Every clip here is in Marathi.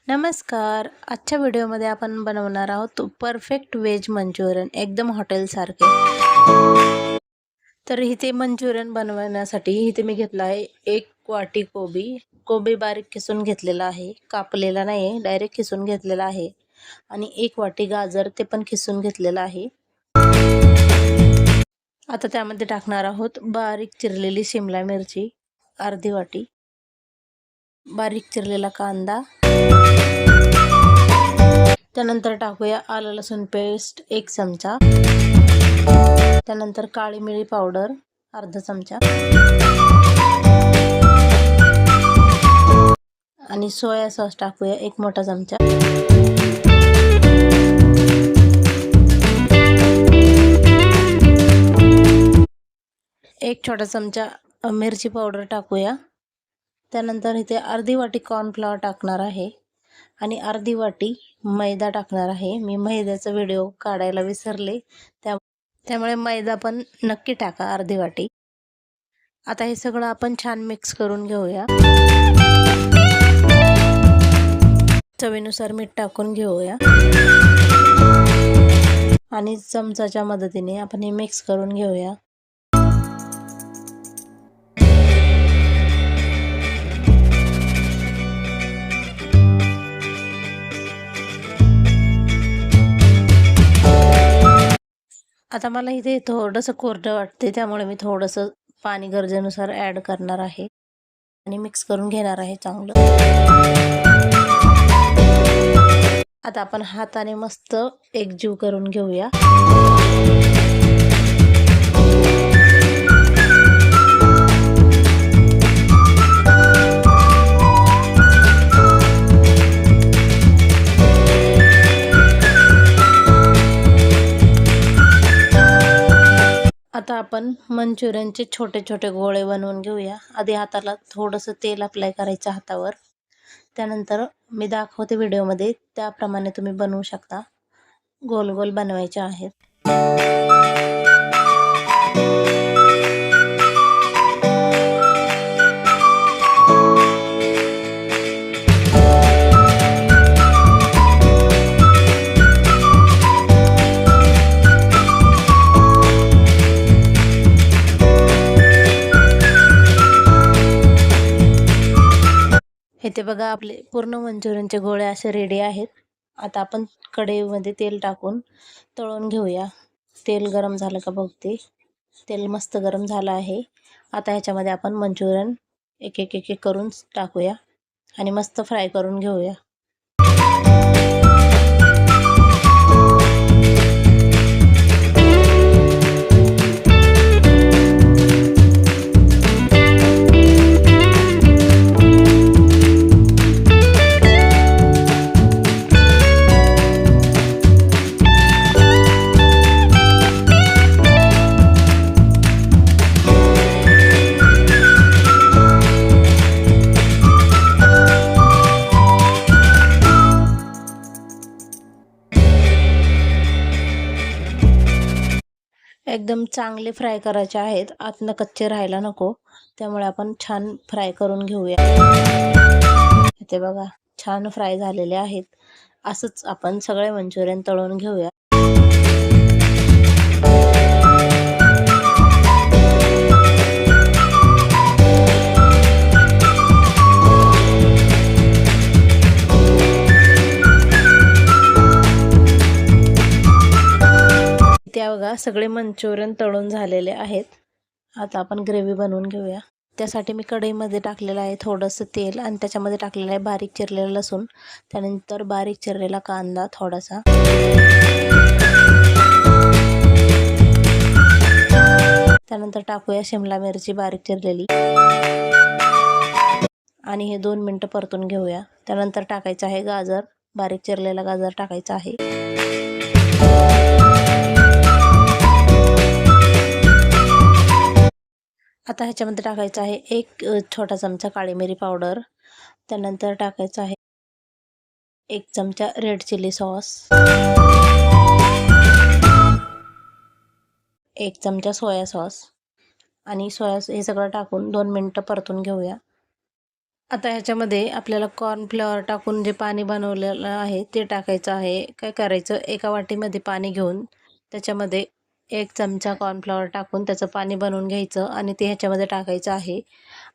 नमस्कार. आजच्या व्हिडिओमध्ये आपण बनवणार आहोत परफेक्ट व्हेज मंचुरियन एकदम हॉटेलसारखे. तर इथे मंचुरियन बनवण्यासाठी इथे मी घेतला आहे 1 वाटी कोबी बारीक किसून घेतलेला आहे, कापलेला नाही आहे, डायरेक्ट किसून घेतलेला आहे. आणि 1 वाटी गाजर ते पण किसून घेतलेला आहे. आता त्यामध्ये टाकणार आहोत बारीक चिरलेली शिमला मिरची अर्धी वाटी, बारीक चिरलेला कांदा, त्यानंतर टाकूया आलं लसूण पेस्ट 1 चमचा, त्यानंतर काळी मिरी पावडर अर्धा चमचा आणि सोया सॉस टाकूया 1 मोठा चमचा. एक छोटा चमचा मिरची पावडर टाकूया. त्यानंतर इथे अर्धी वाटी कॉर्नफ्लॉवर टाकणार आहे आणि अर्धी वाटी मैदा टाकणार आहे. मी मैद्याचा व्हिडिओ काढायला विसरले, त्यामुळे मैदा पण नक्की टाका अर्धी वाटी. आता हे सगळं आपण छान मिक्स करून घेऊया. चवीनुसार मीठ टाकून घेऊया आणि चमचाच्या मदतीने आपण हे मिक्स करून घेऊया. आता मला इथे थोडंसं कोरडं वाटते, त्यामुळे मी थोडंसं पाणी गरजेनुसार ॲड करणार आहे आणि मिक्स करून घेणार आहे चांगलं. आता आपण हाताने मस्त एकजीव करून घेऊया. आता आपण मंचुरियनचे छोटे छोटे गोळे बनवून घेऊया. आधी हाताला थोडंसं तेल अप्लाय करायचं हातावर. त्यानंतर मी दाखवते व्हिडिओमध्ये, त्याप्रमाणे तुम्ही बनवू शकता. गोल गोल बनवायचे आहेत. इथे बघा आपले पूर्ण मंचुरियनचे गोळे असे रेडी आहेत. आता आपण कढईमध्ये तेल टाकून तळून घेऊया. तेल गरम झालं का बघते. तेल मस्त गरम झालं आहे. आता ह्याच्यामध्ये आपण मंचुरियन एक एक एक एक करून टाकूया आणि मस्त फ्राय करून घेऊया. एकदम चांगले फ्राय करायचे आहेत, आतनं कच्चे राहायला नको. त्यामुळे आपण छान फ्राय करून घेऊया. इथे बघा छान फ्राय झालेले आहेत. असंच आपण सगळे मंचुरियन तळून घेऊया. त्या बघा सगळे मंचुरियन तळून झालेले आहेत. आता आपण ग्रेव्ही बनवून घेऊया. त्यासाठी मी कढईमध्ये टाकलेलं आहे थोडंसं तेल आणि त्याच्यामध्ये टाकलेलं आहे बारीक चिरलेलं लसूण, त्यानंतर बारीक चिरलेला कांदा थोडासा, त्यानंतर टाकूया शिमला मिरची बारीक चिरलेली आणि हे 2 मिनिटं परतून घेऊया. त्यानंतर टाकायचं आहे गाजर, बारीक चिरलेला गाजर टाकायचा आहे. आता ह्याच्यामध्ये टाकायचं आहे 1 छोटा चमचा काळी मिरी पावडर, त्यानंतर टाकायचं आहे 1 चमचा रेड चिली सॉस, 1 चमचा सोया सॉस आणि हे सगळं टाकून 2 मिनिटं परतून घेऊया. आता ह्याच्यामध्ये आपल्याला कॉर्नफ्लॉवर टाकून जे पाणी बनवलेलं आहे ते टाकायचं आहे. काय करायचं, एका वाटीमध्ये पाणी घेऊन त्याच्यामध्ये 1 चमचा कॉर्नफ्लॉवर टाकून त्याचं पाणी बनवून घ्यायचं आणि ते ह्याच्यामध्ये टाकायचं आहे.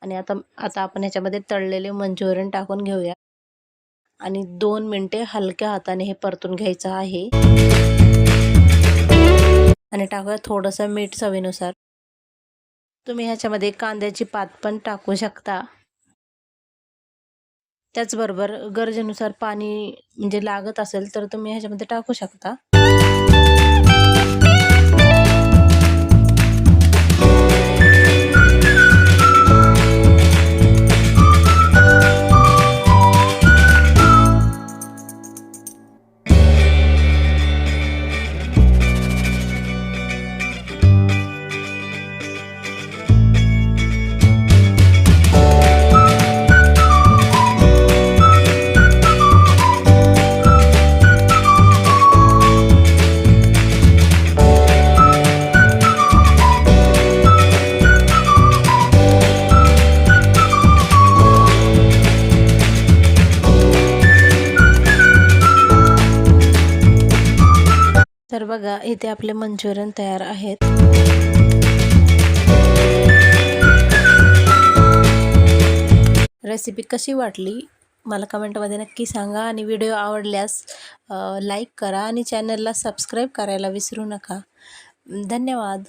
आणि आता आता आपण ह्याच्यामध्ये तळलेले मंचुरियन टाकून घेऊया आणि 2 मिनिटे हलक्या हाताने हे परतून घ्यायचं आहे. आणि टाकूया थोडंसं मीठ चवीनुसार. तुम्ही ह्याच्यामध्ये कांद्याची पात पण टाकू शकता. त्याचबरोबर गरजेनुसार पाणी म्हणजे लागत असेल तर तुम्ही ह्याच्यामध्ये टाकू शकता. तर बघा इथे आपले मंचुरियन तयार आहेत. रेसिपी कशी वाटली मला कमेंटमध्ये नक्की सांगा आणि व्हिडिओ आवडल्यास लाईक करा आणि चॅनलला सबस्क्राईब करायला विसरू नका. धन्यवाद.